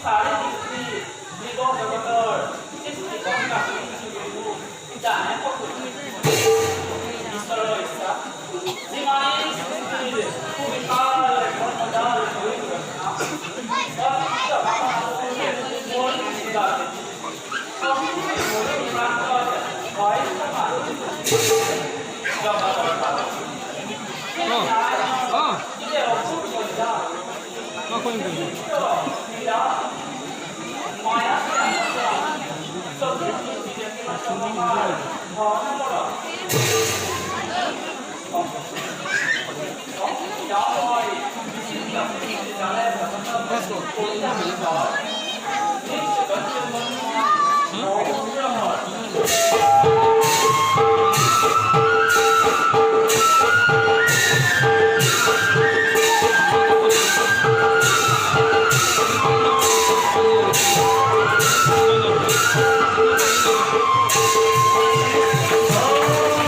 사례 디스트리 이거 저것들 시스템 뭔가 그리고 진짜 안 해먹고 있어요 있어. 지만이 시스템이 우리 파를 그런 거다를 보이는 거야. 진짜 막아서 뭘 진짜 시스템이 모르는 거야. 와이프가 안 돼. 이제 없는 거다. That's what.